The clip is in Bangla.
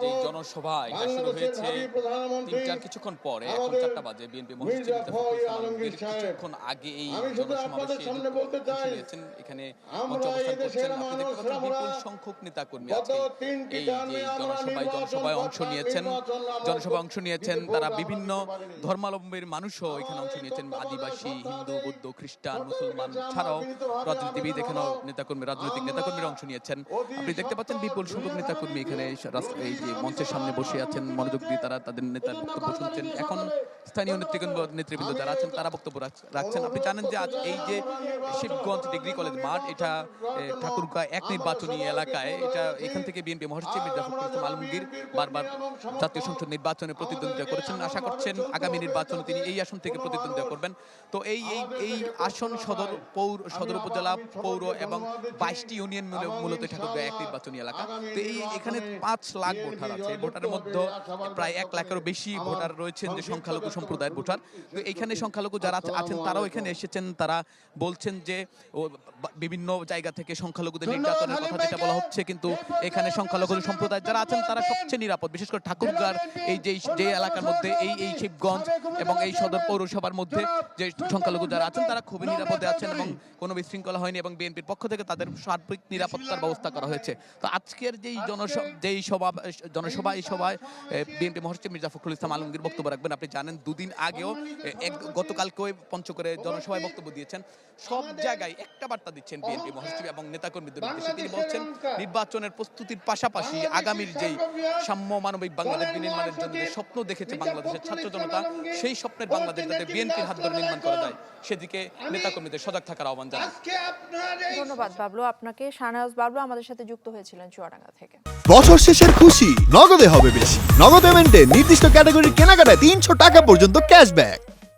যে জনসভা এটা শুরু হয়েছে ৩টার কিছুক্ষণ পরে, এখন ৪টা বাজে। বিএনপি মহাসচিব কিছুক্ষণ আগে এই জনসমাবেশে অংশ নিয়েছেন, এখানে মঞ্চে অবস্থান করছেন। আপনি দেখতে পাচ্ছেন বিপুল সংখ্যক নেতাকর্মী আজকে এই যে জনসভায় অংশ নিয়েছেন। তারা বিভিন্ন ধর্মাবলম্বীর মানুষও এখানে অংশ নিয়েছেন, আদিবাসী, হিন্দু, বৌদ্ধ, খ্রিস্টান, মুসলমান ছাড়াও রাজনীতিবিদ, এখানেও রাজনৈতিক নেতাকর্মীরা অংশ নিয়েছেন। আপনি দেখতে পাচ্ছেন বিপুল সংখ্যক নেতাকর্মী এখানে এই যে মঞ্চের সামনে বসে আছেন, মনোযোগ দিয়ে তারা তাদের নেতার বক্তব্য শুনছেন। এখন স্থানীয় নেতৃবৃন্দ যারা আছেন তারা বক্তব্য রাখছেন। আপনি জানেন যে আজ এই যে শিবগঞ্জ ডিগ্রি কলেজ মাঠ, এটা ঠাকুরগাঁও ১ নির্বাচনী এলাকায়। এখান থেকে বিএনপি মহাসচিব মির্জা ফখরুল ইসলাম আলমগীর বারবার জাতীয় সংসদ নির্বাচনে প্রতিদ্বন্দ্বিতা করেছেন। আশা করছেন আগামী নির্বাচনে তিনি এই আসন থেকে প্রতিদ্বন্দ্বিতা করবেন। তো এই আসন সদর উপজেলা, পৌর এবং ২২টি ইউনিয়ন মূলত ঠাকুরগাঁও ১ নির্বাচনী এলাকা। তো এখানে ৫ লাখ ভোটার আছে। ভোটারের মধ্যে প্রায় ১ লাখেরও বেশি ভোটার রয়েছেন যে সংখ্যালঘু সম্প্রদায়ের ভোটার। তো এইখানে সংখ্যালঘু যারা আছেন তারাও এখানে এসেছেন। তারা বলছেন যে বিভিন্ন জায়গা থেকে সংখ্যালঘুদের নির্যাতনের কথা যেটা বলা হচ্ছে, কিন্তু এখানে সংখ্যালঘু সম্প্রদায় যারা আছেন তারা সবচেয়ে নিরাপদ। বিশেষ করে ঠাকুরগাঁর এই যে এলাকার মধ্যে এই শিবগঞ্জ এবং এই সদর পৌরসভার মধ্যে যে সংখ্যালঘু যারা আছেন তারা খুবই নিরাপদে আছেন এবং কোনো বিশৃঙ্খলা হয়নি, এবং বিএনপির পক্ষ থেকে তাদের সার্বিক নিরাপত্তার ব্যবস্থা করা হয়েছে। তো আজকের এই সভায় বিএনপি মহাসচিব মির্জা ফখরুল ইসলাম আলমগীর বক্তব্য রাখবেন। আপনি জানেন দুদিন আগেও গতকালকে পঞ্চগড়ে জনসভায় বক্তব্য দিয়েছেন। সব জায়গায় একটা বার্তা দিচ্ছেন বিএনপি মহাসচিব এবং নেতাকর্মীদের উদ্দেশ্যে। তিনি বলছেন নির্বাচনের প্রস্তুতির পাশাপাশি আগামীর যেই সাম্য মানবিক বাংলাদেশ বিনির্মাণের জন্য যে স্বপ্ন দেখেছে বাংলাদেশের ছাত্র জনতা, সেই স্বপ্নের বাংলাদেশ যাতে বিএনপির হাত ধরে নির্মাণ করা যায় সেদিকে নেতাকর্মীদের সজাগ থাকার আহ্বান জানান। ধন্যবাদ বাবলু আপনাকে। শাহনাজ বাবলু আমাদের সাথে যুক্ত হয়েছিলেন চুয়াডাঙ্গা থেকে। বছর শেষের খুশি নগদে হবে বেশি। নগদ পেমেন্টে নির্দিষ্ট ক্যাটাগরির কেনাকাটায় ৩০০ টাকা পর্যন্ত ক্যাশব্যাক।